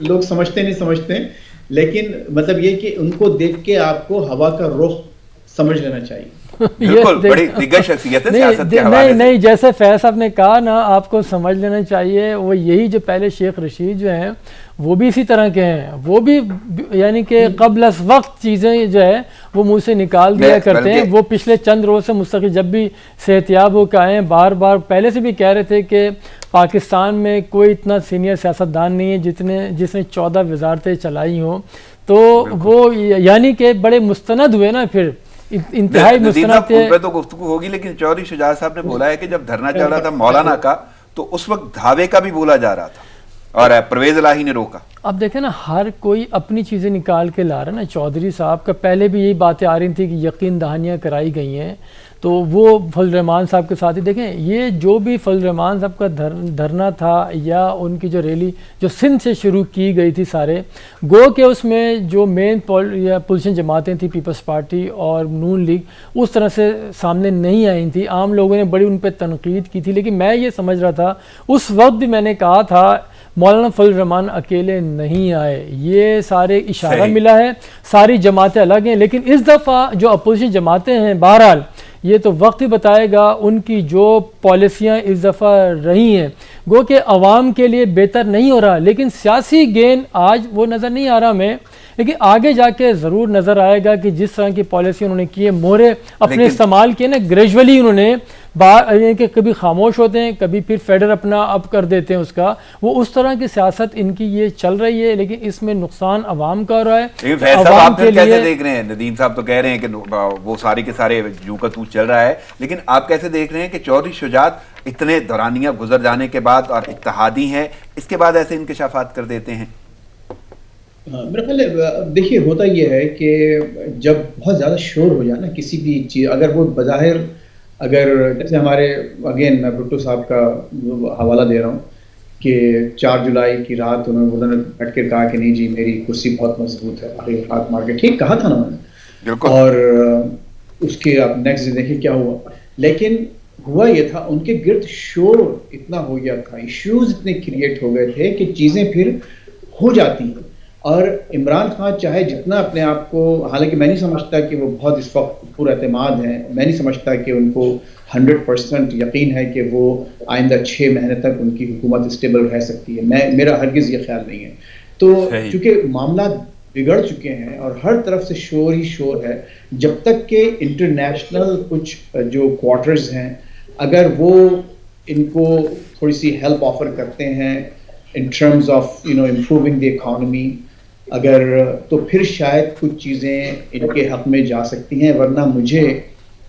لوگ سمجھتے نہیں سمجھتے ہیں، لیکن مطلب یہ کہ ان کو دیکھ کے آپ کو ہوا کا رخ سمجھ لینا چاہیے. بالکل بڑی دیگر شخصیت ہے سیاست کے حوالے سے. نہیں جیسے فیض صاحب نے کہا نا، آپ کو سمجھ لینا چاہیے، وہ یہی جو پہلے شیخ رشید جو ہیں وہ بھی اسی طرح کے ہیں، وہ بھی یعنی کہ قبل از وقت چیزیں جو ہے وہ منہ سے نکال دیا کرتے ہیں. وہ پچھلے چند روز سے مستقل جب بھی صحتیاب ہو کے آئے ہیں، بار بار پہلے سے بھی کہہ رہے تھے کہ پاکستان میں کوئی اتنا سینئر سیاستدان نہیں ہے جس نے 14 وزارتیں چلائی ہوں. تو وہ یعنی کہ بڑے مستند ہوئے نا، پھر انتہائی مستند تھے. ان پہ تو گفتگو ہوگی، لیکن چودھری شجاعت صاحب نے بولا ہے کہ جب دھرنا چل رہا تھا مولانا کا تو اس وقت دھاوے کا بھی بولا جا رہا تھا اور پرویز الہی نے روکا. اب دیکھیں نا، ہر کوئی اپنی چیزیں نکال کے لا رہا ہے نا. چودھری صاحب کا پہلے بھی یہی باتیں آ رہی تھیں کہ یقین دہانیاں کرائی گئی ہیں، تو وہ فضل الرحمان صاحب کے ساتھ ہی دیکھیں یہ جو بھی فضل الرحمان صاحب کا دھرنا تھا یا ان کی جو ریلی جو سندھ سے شروع کی گئی تھی سارے، گو کہ اس میں جو مین پوزیشن جماعتیں تھیں پیپلز پارٹی اور نون لیگ اس طرح سے سامنے نہیں آئی تھیں. عام لوگوں نے بڑی ان پہ تنقید کی تھی، لیکن میں یہ سمجھ رہا تھا اس وقت بھی، میں نے کہا تھا مولانا فضل الرحمان اکیلے نہیں آئے، یہ سارے اشارہ ملا ہے، ساری جماعتیں الگ ہیں. لیکن اس دفعہ جو اپوزیشن جماعتیں ہیں، بہرحال یہ تو وقت ہی بتائے گا ان کی جو پالیسیاں اس دفعہ رہی ہیں. گو کہ عوام کے لیے بہتر نہیں ہو رہا، لیکن سیاسی گین آج وہ نظر نہیں آ رہا ہمیں، لیکن آگے جا کے ضرور نظر آئے گا کہ جس طرح کی پالیسی انہوں نے کی ہے، مہرے اپنے استعمال کیے نا، گریجولی انہوں نے کہ کبھی خاموش ہوتے ہیں، کبھی پھر فیڈر اپنا اپ کر دیتے ہیں اس کا، وہ اس طرح کی سیاست ان کی یہ چل رہی ہے. لیکن اس میں نقصان عوام کا ہو رہا ہے. عوام کے لیے کیسے دیکھ رہے ہیں؟ ندیم صاحب تو کہہ رہے ہیں کہ وہ سارے کے سارے جو کا تو چل رہا ہے، لیکن آپ کیسے دیکھ رہے ہیں کہ چودھری شجاعت اتنے دورانیہ گزر جانے کے بعد اور اتحادی ہیں، اس کے بعد ایسے انکشافات کر دیتے ہیں؟ میرا خیال ہے دیکھیے ہوتا یہ ہے کہ جب بہت زیادہ شور ہو جائے نا کسی بھی چیز، اگر وہ بظاہر اگر جیسے ہمارے اگین میں بھٹو صاحب کا حوالہ دے رہا ہوں کہ 4 جولائی کی رات انہوں نے بیٹھ کے کہا کہ نہیں جی میری کرسی بہت مضبوط ہے، ہاتھ مار کے ٹھیک کہا تھا نا انہوں نے، اور اس کے آپ نیکسٹ دیکھیں کیا ہوا. لیکن ہوا یہ تھا ان کے گرد شور اتنا ہو گیا تھا، ایشوز اتنے کریٹ ہو گئے تھے کہ چیزیں پھر ہو جاتی ہیں. اور عمران خان چاہے جتنا اپنے آپ کو، حالانکہ میں نہیں سمجھتا کہ وہ بہت اس وقت پر اعتماد ہیں، میں نہیں سمجھتا کہ ان کو 100% یقین ہے کہ وہ آئندہ 6 مہینے تک ان کی حکومت اسٹیبل رہ سکتی ہے، میرا ہرگز یہ خیال نہیں ہے. تو چونکہ معاملات بگڑ چکے ہیں اور ہر طرف سے شور ہی شور ہے، جب تک کہ انٹرنیشنل کچھ جو کوارٹرز ہیں اگر وہ ان کو تھوڑی سی ہیلپ آفر کرتے ہیں in terms of improving the economy, اگر تو پھر شاید کچھ چیزیں ان کے حق میں جا سکتی ہیں، ورنہ مجھے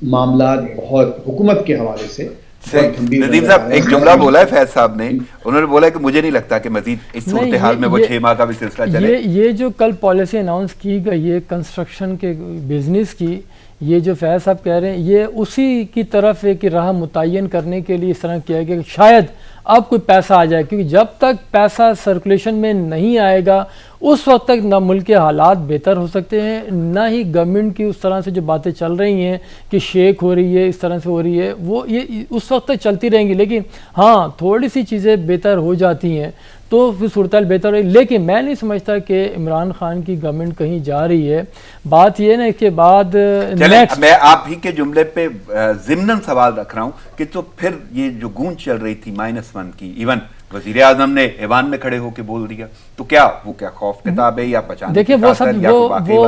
معاملات بہت حکومت کے حوالے سے. ندیم صاحب ایک جملہ بولا ہے فیض صاحب نے، انہوں نے بولا کہ مجھے نہیں لگتا کہ مزید اس صورتحال میں وہ 6 ماہ کا بھی سلسلہ چلے. یہ جو کل پالیسی اناؤنس کی گئی ہے کنسٹرکشن کے بزنس کی، یہ جو فیض صاحب کہہ رہے ہیں یہ اسی کی طرف ہے کہ راہ متعین کرنے کے لیے اس طرح کیا گیا کہ شاید اب کوئی پیسہ آ جائے، کیونکہ جب تک پیسہ سرکولیشن میں نہیں آئے گا اس وقت تک نہ ملک کے حالات بہتر ہو سکتے ہیں، نہ ہی گورنمنٹ کی اس طرح سے جو باتیں چل رہی ہیں کہ شیک ہو رہی ہے، اس طرح سے ہو رہی ہے، وہ یہ اس وقت تک چلتی رہیں گی. لیکن ہاں تھوڑی سی چیزیں بہتر ہو جاتی ہیں تو پھر صورتحال بہتر ہوئی. لیکن میں نہیں سمجھتا کہ عمران خان کی گورنمنٹ کہیں جا رہی ہے. بات یہ نا اس کے بعد میں آپ ہی کے جملے پہ ضمناً سوال رکھ رہا ہوں کہ تو پھر یہ جو گونج چل رہی تھی -1 کی، ایون وزیر اعظم نے ایوان میں کھڑے ہو کے بول دیا، تو کیا وہ کیا خوف کتاب ہے یا بچانے؟ دیکھیں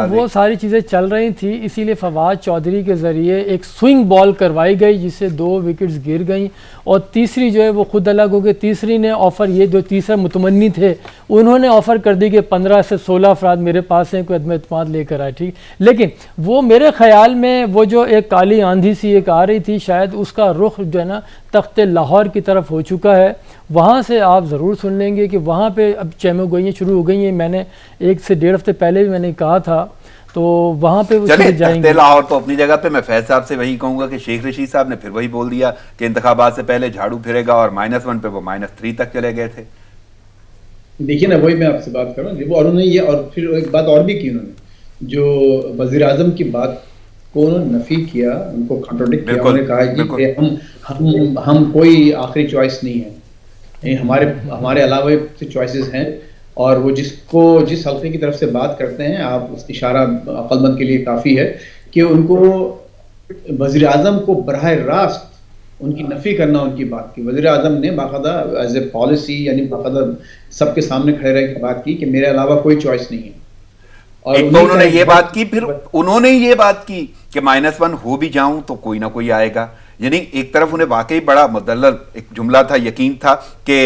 وہ ساری چیزیں چل رہی تھیں، اسی لیے فواد چودھری کے ذریعے ایک سوئنگ بال کروائی گئی جس سے 2 وکٹس گر گئیں، اور تیسری جو ہے وہ خود الگ ہو گئی. تیسری نے آفر، یہ جو تیسرا متمنی تھے انہوں نے آفر کر دی کہ 15 سے 16 افراد میرے پاس ہیں، کوئی عدم اعتماد لے کر آئے. ٹھیک، لیکن وہ میرے خیال میں وہ جو ایک کالی آندھی سی ایک آ رہی تھی، شاید اس کا رخ جو ہے نا تخت لاہور کی طرف ہو چکا ہے. وہاں سے آپ ضرور سن لیں گے کہ وہاں پہ اب چہمیں گوئیاں شروع ہو گئی ہیں. میں نے 1 سے 1.5 ہفتے پہلے بھی میں نے کہا تھا، تو وہاں پہ جائیں گے. لاہور تو اپنی جگہ پہ میں فیض صاحب سے وہی کہوں گا کہ شیخ رشید صاحب نے پھر وہی بول دیا کہ انتخابات سے پہلے جھاڑو پھرے گا، اور -1 پہ وہ -3 تک چلے گئے تھے. دیکھیے نا وہی میں آپ سے بات کر رہا ہوں، اور انہوں نے یہ اور پھر ایک بات اور بھی کی، انہوں نے جو وزیر اعظم کی بات کو انہوں نے نفی کیا، ان کو کنٹروڈکٹ کیا. انہوں نے کہا کہ ہم کوئی آخری چوائس نہیں ہے، ہمارے علاوہ سے چوائسیز ہیں، اور وہ جس حلقے کی طرف سے بات کرتے ہیں، آپ اس اشارہ عقل مند کے لیے کافی ہے کہ ان کو وزیر اعظم کو براہ راست ان کی نفی کرنا ان کی بات کی. وزیر اعظم نے باقاعدہ ایز اے پالیسی یعنی باقاعدہ سب کے سامنے کھڑے رہ کے بات کی کہ میرے علاوہ کوئی چوائس نہیں ہے. اور ایک تو انہوں نے یہ بات کی، پھر انہوں نے یہ بات کی کہ -1 ہو بھی جاؤں تو کوئی نہ کوئی آئے گا. یعنی ایک طرف انہیں واقعی بڑا مدلل ایک جملہ تھا، یقین تھا کہ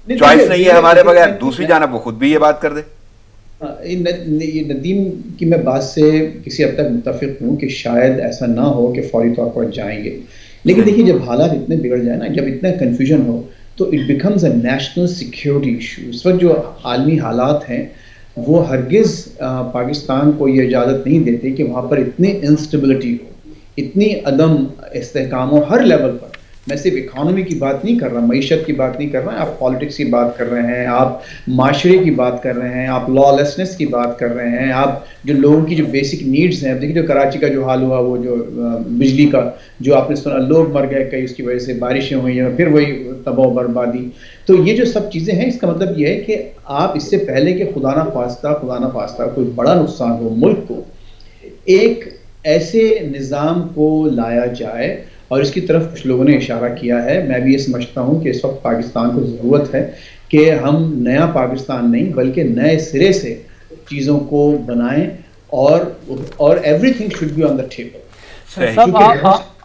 چوائس نہیں ہے ہمارے بغیر، دوسری جانب وہ خود بھی یہ بات کر دے. ندیم کی میں بات سے کسی حد تک متفق ہوں کہ شاید ایسا نہ ہو کہ فوری طور پر جائیں گے، لیکن دیکھیے جب حالات اتنے بگڑ جائیں نا، جب اتنا کنفیوژن ہو تو it becomes a national security issue. اس وقت جو عالمی حالات ہیں وہ ہرگز پاکستان کو یہ اجازت نہیں دیتے کہ وہاں پر اتنی انسٹیبلٹی ہو، اتنی عدم استحکام ہو ہر لیول پر. میں صرف اکانومی کی بات نہیں کر رہا، معیشت کی بات نہیں کر رہا، آپ پالیٹکس کی بات کر رہے ہیں، آپ معاشرے کی بات کر رہے ہیں، آپ لا لیسنس کی بات کر رہے ہیں، آپ جو لوگوں کی جو بیسک نیڈز ہیں. دیکھیے جو کراچی کا جو حال ہوا، وہ جو بجلی کا جو آپ نے سنا، لوگ مر گئے کئی اس کی وجہ سے، بارشیں ہوئی ہیں، پھر وہی تباہ و بربادی. تو یہ جو سب چیزیں ہیں، اس کا مطلب یہ ہے کہ آپ اس سے پہلے کہ خدا نہ خواستہ کوئی بڑا نقصان ہو ملک کو، ایک ایسے نظام کو لایا جائے. اور اس کی طرف کچھ لوگوں نے اشارہ کیا ہے. میں بھی یہ سمجھتا ہوں کہ اس وقت پاکستان کو ضرورت ہے کہ ہم نیا پاکستان نہیں بلکہ نئے سرے سے چیزوں کو بنائیں، اور everything should be on the table. صاحب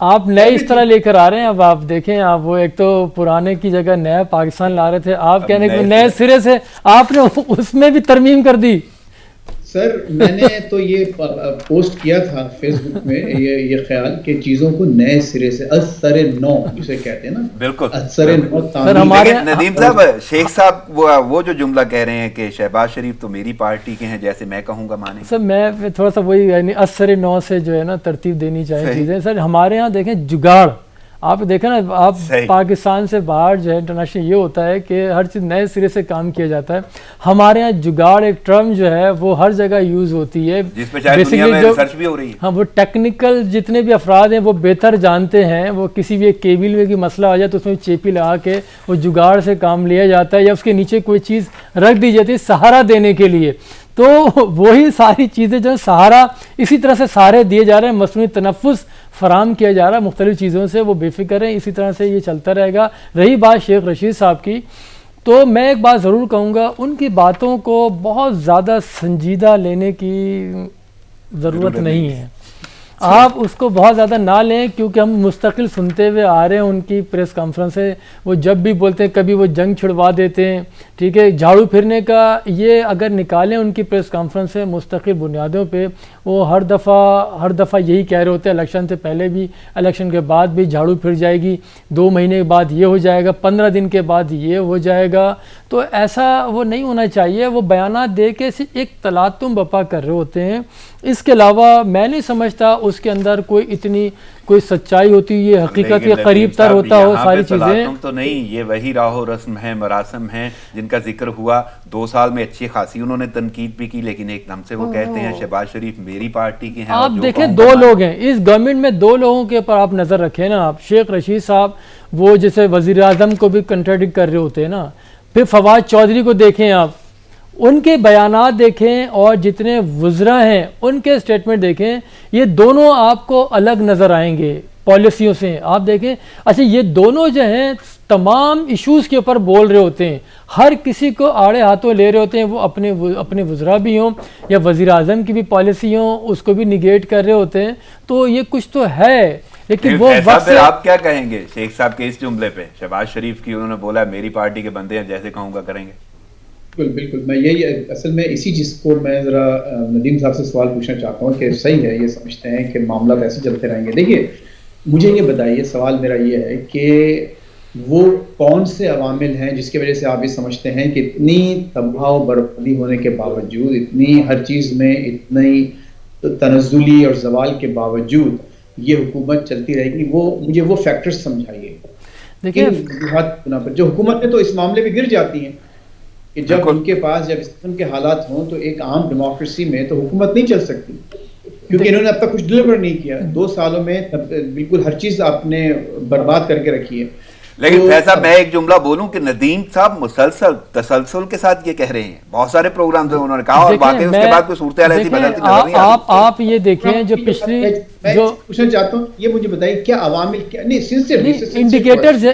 آپ نئے اس طرح لے کر آ رہے ہیں. اب آپ دیکھیں، آپ وہ ایک تو پرانے کی جگہ نیا پاکستان لا رہے تھے، آپ کہنے کہ نئے سرے سے آپ نے اس میں بھی ترمیم کر دی. سر میں نے تو یہ پوسٹ کیا تھا فیس بک میں یہ خیال کہ چیزوں کو نئے سرے سے اثر نو جسے کہتے ہیں نا، بالکل اثر نو. ندیم صاحب، شیخ صاحب وہ جو جملہ کہہ رہے ہیں کہ شہباز شریف تو میری پارٹی کے ہیں، جیسے میں کہوں گا مانیں. سر میں تھوڑا سا وہی یعنی اثر نو سے جو ہے نا ترتیب دینی چاہیے چیزیں. سر ہمارے ہاں دیکھیں جگاڑ، آپ دیکھیں نا، آپ پاکستان سے باہر جو ہے انٹرنیشنل یہ ہوتا ہے کہ ہر چیز نئے سرے سے کام کیا جاتا ہے. ہمارے ہاں جگاڑ ایک ٹرم جو ہے وہ ہر جگہ یوز ہوتی ہے، جس پہ شاید دنیا میں ریسرچ بھی ہو رہی ہے. ہاں وہ ٹیکنیکل جتنے بھی افراد ہیں وہ بہتر جانتے ہیں. وہ کسی بھی ایک کیبل میں کی مسئلہ آ جائے تو اس میں چیپی لگا کے وہ جگاڑ سے کام لیا جاتا ہے، یا اس کے نیچے کوئی چیز رکھ دی جاتی ہے سہارا دینے کے لیے. تو وہی ساری چیزیں جو سہارا اسی طرح سے سہارے دیے جا رہے ہیں، مصنوعی تنفس فراہم کیا جا رہا ہے مختلف چیزوں سے. وہ بے فکر ہیں، اسی طرح سے یہ چلتا رہے گا. رہی بات شیخ رشید صاحب کی، تو میں ایک بات ضرور کہوں گا، ان کی باتوں کو بہت زیادہ سنجیدہ لینے کی ضرورت نہیں ہے. آپ اس کو بہت زیادہ نہ لیں، کیونکہ ہم مستقل سنتے ہوئے آ رہے ہیں ان کی پریس کانفرنس سے. وہ جب بھی بولتے ہیں کبھی وہ جنگ چھڑوا دیتے ہیں، ٹھیک ہے، جھاڑو پھرنے کا یہ اگر نکالیں ان کی پریس کانفرنس سے مستقل بنیادوں پہ، وہ ہر دفعہ یہی کہہ رہے ہوتے ہیں، الیکشن سے پہلے بھی، الیکشن کے بعد بھی جھاڑو پھر جائے گی، 2 مہینے کے بعد یہ ہو جائے گا، 15 دن کے بعد یہ ہو جائے گا. تو ایسا وہ نہیں ہونا چاہیے. وہ بیانات دے کے صرف ایک تلاتم بپا کر رہے ہوتے ہیں. اس کے علاوہ میں نہیں سمجھتا اس کے اندر کوئی سچائی ہوتی، یہ حقیقت کے قریب تر ہوتا ہو ساری چیزیں. تو نہیں، یہ وہی راہ و رسم ہیں، مراسم ہیں جن کا ذکر ہوا. 2 سال میں اچھی خاصی انہوں نے تنقید بھی کی، لیکن ایک دم سے وہ کہتے ہیں شہباز شریف میری پارٹی کے ہیں. آپ دیکھیں 2 لوگ ہیں اس گورنمنٹ میں، 2 لوگوں کے اوپر آپ نظر رکھیں نا. آپ شیخ رشید صاحب وہ جیسے وزیر اعظم کو بھی کنٹراڈکٹ کر رہے ہوتے ہیں نا. پھر فواد چودھری کو دیکھیں، آپ ان کے بیانات دیکھیں، اور جتنے وزراء ہیں ان کے سٹیٹمنٹ دیکھیں، یہ دونوں آپ کو الگ نظر آئیں گے پالیسیوں سے. آپ دیکھیں، اچھا یہ دونوں جو ہیں تمام ایشوز کے اوپر بول رہے ہوتے ہیں، ہر کسی کو آڑے ہاتھوں لے رہے ہوتے ہیں. وہ اپنے وزراء بھی ہوں یا وزیر اعظم کی بھی پالیسی ہوں، اس کو بھی نیگیٹ کر رہے ہوتے ہیں. تو یہ کچھ تو ہے، لیکن وہ وقت سے آپ کیا کہیں گے شیخ صاحب کے اس جملے پہ؟ شہباز شریف کی انہوں نے بولا میری پارٹی کے بندے ہیں، جیسے کہوں گا کریں گے. بالکل میں یہی اصل میں اسی چیز کو میں ذرا ندیم صاحب سے سوال پوچھنا چاہتا ہوں کہ صحیح ہے یہ سمجھتے ہیں کہ معاملات ایسے چلتے رہیں گے. دیکھیے مجھے یہ بتائیے، سوال میرا یہ ہے کہ وہ کون سے عوامل ہیں جس کی وجہ سے آپ یہ سمجھتے ہیں کہ اتنی تباہ و بربادی ہونے کے باوجود، اتنی ہر چیز میں اتنی تنزلی اور زوال کے باوجود یہ حکومت چلتی رہے گی؟ مجھے وہ فیکٹرز سمجھائیے. دیکھیے جو حکومت ہے تو اس معاملے میں گر جاتی ہیں کہ جب ان کے پاس جب اس قسم کے حالات ہوں تو ایک عام ڈیموکریسی میں تو حکومت نہیں چل سکتی، کیونکہ انہوں نے اب تک کچھ ڈلیور نہیں کیا. 2 سالوں میں بالکل ہر چیز آپ نے برباد کر کے رکھی ہے. لیکن فیصل میں ایک جملہ بولوں کہ ندیم صاحب مسلسل تسلسل کے ساتھ یہ کہہ رہے ہیں, بہت سارے پروگرام سے انہوں نے کہا, اور واقعی اس کے بعد کوئی صورتحال ایسی بدلتی نظر نہیں آتی. آپ یہ دیکھیں جو پچھلی جو پوچھنا چاہتا ہوں, یہ مجھے بتائیے کیا عوامل کیا نہیں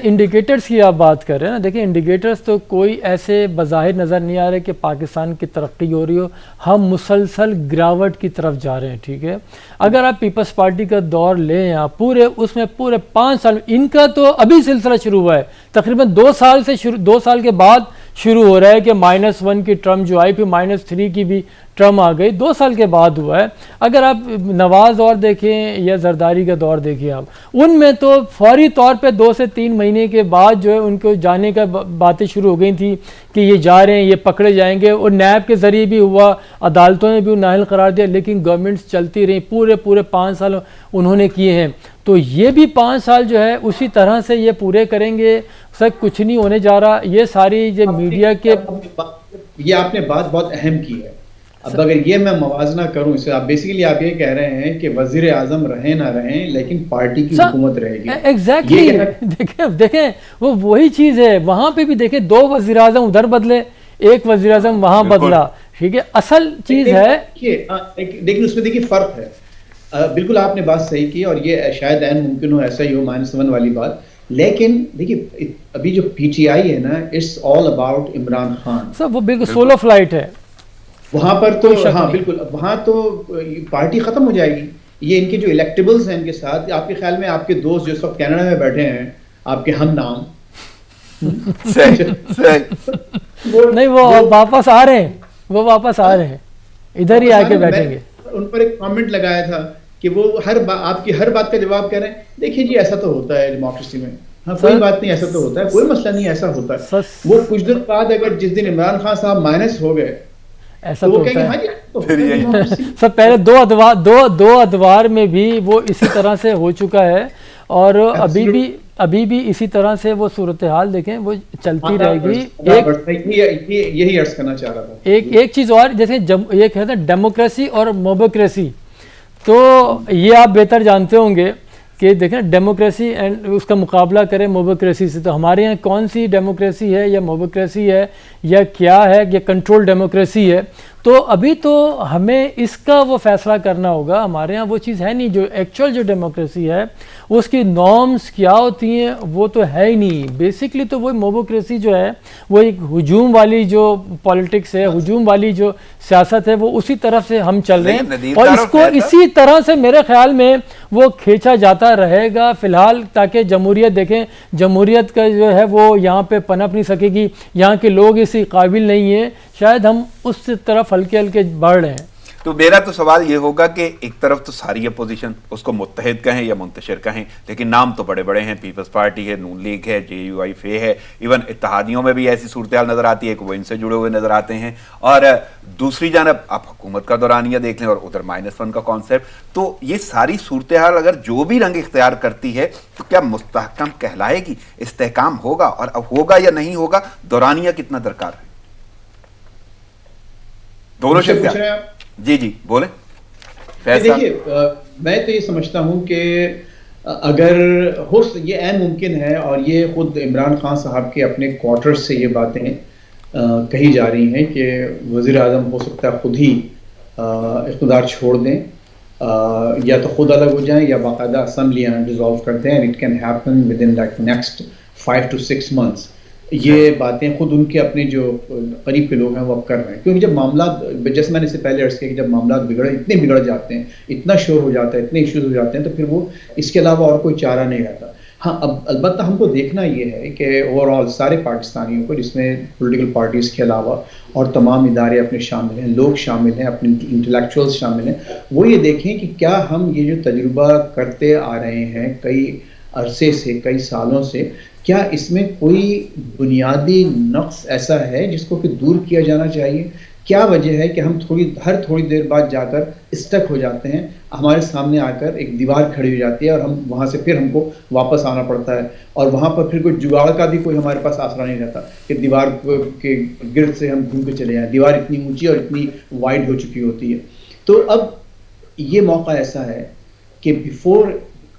انڈیکیٹرز کی آپ بات کر رہے ہیں نا, دیکھیں انڈیکیٹرز تو کوئی ایسے بظاہر نظر نہیں آ رہے کہ پاکستان کی ترقی ہو رہی ہو, ہم مسلسل گراوٹ کی طرف جا رہے ہیں. ٹھیک ہے, اگر آپ پیپلز پارٹی کا دور لیں آپ پورے اس میں پورے 5 سال, ان کا تو ابھی سلسلہ شروع ہوا ہے, تقریباً 2 سال کے بعد شروع ہو رہا ہے کہ -1 کی ٹرم جو آئی, پھر -3 کی بھی ٹرم آ گئی, 2 سال کے بعد ہوا ہے. اگر آپ نواز دور دیکھیں یا زرداری کا دور دیکھیں آپ, ان میں تو فوری طور پہ 2 سے 3 مہینے کے بعد جو ہے ان کو جانے کا باتیں شروع ہو گئی تھیں کہ یہ جا رہے ہیں, یہ پکڑے جائیں گے, اور نیب کے ذریعے بھی ہوا, عدالتوں نے بھی نااہل قرار دیا, لیکن گورنمنٹس چلتی رہیں, پورے 5 سال انہوں نے کیے ہیں. تو یہ بھی 5 سال جو ہے اسی طرح سے یہ پورے کریں گے, سر کچھ نہیں ہونے جا رہا. یہ ساری جو میڈیا کے, یہ آپ نے بات بہت اہم کی ہے. اب اگر یہ میں موازنہ کروں اس سے, آپ بیسیکلی آپ یہ کہہ رہے ہیں کہ وزیر اعظم رہیں نہ رہیں لیکن پارٹی کی حکومت رہے گی. ایگزیکٹلی دیکھیں وہ وہی چیز ہے, وہاں پہ بھی دیکھیں 2 وزیر اعظم ادھر بدلے, 1 وزیر اعظم وہاں بدلا. ٹھیک ہے, اصل چیز ہے لیکن اس میں دیکھیے فرق ہے. بالکل آپ نے بات صحیح کی, اور یہ شاید عین ممکن ہو ایسا ہی ہو -1 والی بات. لیکن دیکھیے ابھی جو پی ٹی آئی ہے نا, it's all about Imran Khan. Sir وہ بالکل سولو فلائٹ ہے وہاں پر تو, ہاں بالکل وہاں تو پارٹی ختم ہو جائے گی. یہ ان کے جو الیکٹیبلز ہیں ان کے ساتھ, آپ کے خیال میں آپ کے دوست جو اس وقت کینیڈا میں بیٹھے ہیں آپ کے ہم نام, نہیں وہ واپس آ رہے ہیں, وہ واپس آ رہے ہیں, ادھر ہی آ کے بیٹھیں گے. ان پر ایک کامنٹ لگایا تھا کہ وہ آپ کی ہر بات کا جواب کہہ رہے ہیں, دیکھیے جی ایسا تو ہوتا ہے ڈیموکریسی میں, ہاں کوئی بات نہیں, ایسا تو ہوتا ہے, کوئی مسئلہ نہیں, ایسا ہوتا ہے. وہ کچھ دن بعد اگر جس دن عمران خان صاحب مائنس ہو گئے ایسا تو ہوتا ہے. سب پہلے 2 ادوار میں بھی وہ اسی طرح سے ہو چکا ہے, اور ابھی بھی اسی طرح سے وہ صورتحال دیکھیں وہ چلتی رہے گی. یہی عرض کرنا چاہ رہا تھا. ایک چیز اور, جیسے یہ کہتے ہیں ڈیموکریسی اور موبوکریسی, تو یہ آپ بہتر جانتے ہوں گے کہ دیکھیں ڈیموکریسی اینڈ اس کا مقابلہ کریں موبوکریسی سے, تو ہمارے یہاں کون سی ڈیموکریسی ہے یا موبوکریسی ہے یا کیا ہے, یا کنٹرول ڈیموکریسی ہے. تو ابھی تو ہمیں اس کا وہ فیصلہ کرنا ہوگا. ہمارے ہاں وہ چیز ہے نہیں, جو ایکچوئل جو ڈیموکریسی ہے اس کی نارمز کیا ہوتی ہیں وہ تو ہے ہی نہیں. بیسکلی تو وہ موبوکریسی جو ہے وہ ایک ہجوم والی جو پالیٹکس ہے, ہجوم والی جو سیاست ہے, وہ اسی طرف سے ہم چل رہے ہیں, اور اس کو اسی طرح سے میرے خیال میں وہ کھینچا جاتا رہے گا فی الحال, تاکہ جمہوریت دیکھیں, جمہوریت کا جو ہے وہ یہاں پہ پنپ نہیں سکے گی, یہاں کے لوگ اسی قابل نہیں ہیں, شاید ہم اس طرف ہلکے ہلکے بڑھ رہے ہیں. تو میرا تو سوال یہ ہوگا کہ ایک طرف تو ساری اپوزیشن, اس کو متحد کہیں یا منتشر کہیں, لیکن نام تو بڑے بڑے ہیں, پیپلز پارٹی ہے, نون لیگ ہے, JUIF ہے, ایون اتحادیوں میں بھی ایسی صورتحال نظر آتی ہے کہ وہ ان سے جڑے ہوئے نظر آتے ہیں, اور دوسری جانب آپ حکومت کا دورانیہ دیکھ لیں اور ادھر -1 کا کانسیپٹ. تو یہ ساری صورتحال اگر جو بھی رنگ اختیار کرتی ہے تو کیا مستحکم کہلائے گی, استحکام ہوگا, اور اب ہوگا یا نہیں ہوگا, دورانیہ کتنا درکار ہے, دونوں سے کیا؟ جی بولیں. دیکھیے میں تو یہ سمجھتا ہوں کہ اگر یہ عین ممکن ہے, اور یہ خود عمران خان صاحب کے اپنے کوارٹر سے یہ باتیں کہی جا رہی ہیں کہ وزیر اعظم ہو سکتا ہے خود ہی اقتدار چھوڑ دیں, یا تو خود الگ ہو جائیں یا باقاعدہ اسمبلیاں ڈیزالو کرتے ہیں, it can happen with in like next 5 to 6 months. یہ باتیں خود ان کے اپنے جو قریب کے لوگ ہیں وہ اب کر رہے ہیں, کیونکہ جب معاملات, جیسے میں نے اس سے پہلے عرض کیا کہ جب معاملات اتنے بگڑ جاتے ہیں, اتنا شور ہو جاتا ہے, اتنے ایشوز ہو جاتے ہیں, تو پھر وہ اس کے علاوہ اور کوئی چارہ نہیں رہتا. ہاں اب البتہ ہم کو دیکھنا یہ ہے کہ اوور آل سارے پاکستانیوں کو, جس میں پولیٹیکل پارٹیز کے علاوہ اور تمام ادارے اپنے شامل ہیں, لوگ شامل ہیں, اپنے انٹلیکچوئلز شامل ہیں, وہ یہ دیکھیں کہ کیا ہم یہ جو تجربہ کرتے آ رہے ہیں کئی عرصے سے, کئی سالوں سے, کیا اس میں کوئی بنیادی نقص ایسا ہے جس کو کہ دور کیا جانا چاہیے. کیا وجہ ہے کہ ہم ہر تھوڑی دیر بعد جا کر اسٹک ہو جاتے ہیں, ہمارے سامنے آ کر ایک دیوار کھڑی ہو جاتی ہے, اور ہم وہاں سے پھر ہم کو واپس آنا پڑتا ہے, اور وہاں پر پھر کوئی جگاڑ کا بھی کوئی ہمارے پاس آسرا نہیں رہتا کہ دیوار کے گرد سے ہم گھوم کے چلے جائیں. دیوار اتنی اونچی اور اتنی وائڈ ہو چکی ہوتی ہے. تو اب یہ موقع ایسا ہے کہ before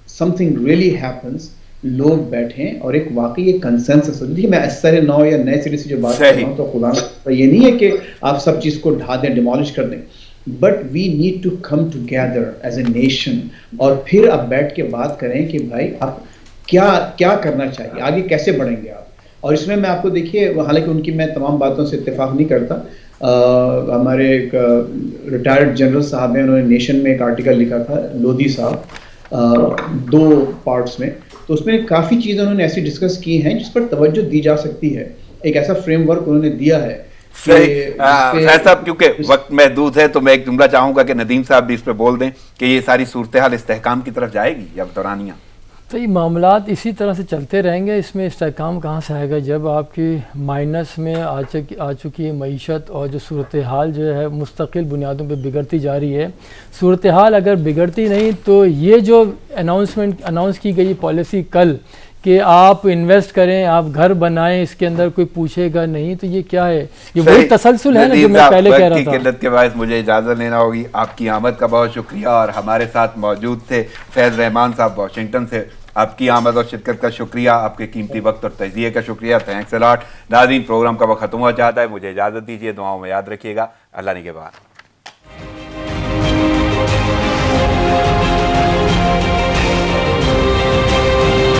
some thing really happens, لوگ بیٹھیں اور ایک واقعی ایک کنسنسس ہو. دیکھیے میں اثر نو یا نئے سرے سے جو بات کر رہا ہوں تو خدا یہ نہیں ہے کہ آپ سب چیز کو ڈھا دیں, ڈیمالش کر دیں, but we need to come together as a nation, اور پھر آپ بیٹھ کے بات کریں کہ بھائی آپ کیا کرنا چاہیے, آگے کیسے بڑھیں گے آپ. اور اس میں آپ کو دیکھیے, حالانکہ ان کی میں تمام باتوں سے اتفاق نہیں کرتا, ہمارے ایک ریٹائرڈ جنرل صاحب ہیں, انہوں نے نیشن میں ایک آرٹیکل لکھا تھا, لودھی صاحب, 2 پارٹس میں, تو اس میں کافی چیزیں انہوں نے ایسی ڈسکس کی ہیں جس پر توجہ دی جا سکتی ہے. ایک ایسا فریم ورک انہوں نے دیا ہے. صاحب کیونکہ وقت محدود ہے تو میں ایک جملہ چاہوں گا کہ ندیم صاحب بھی اس پہ بول دیں کہ یہ ساری صورتحال استحکام کی طرف جائے گی یا دورانیہ؟ تو یہ معاملات اسی طرح سے چلتے رہیں گے, اس میں استحکام کہاں سے آئے گا جب آپ کی مائنس میں آ چکی معیشت اور جو صورتحال جو ہے مستقل بنیادوں پہ بگڑتی جا رہی ہے. صورتحال اگر بگڑتی نہیں تو یہ جو اناؤنس کی گئی پالیسی کل کہ آپ انویسٹ کریں, آپ گھر بنائیں, اس کے اندر کوئی پوچھے گا نہیں, تو یہ کیا ہے؟ یہ وہی تسلسل ہے نا جو میں پہلے کہہ رہا تھا. قلت کے باعث مجھے اجازت لینا ہوگی. آپ کی آمد کا بہت شکریہ, اور ہمارے ساتھ موجود تھے فیض رحمان صاحب واشنگٹن سے. آپ کی آمد اور شرکت کا شکریہ, آپ کے قیمتی وقت اور تجزیے کا شکریہ. تھینکس اے لاٹ. ناظرین, پروگرام کا وقت ختم ہوا چاہتا ہے, مجھے اجازت دیجیے. دعاؤں میں یاد رکھیے گا. اللہ نگہبان.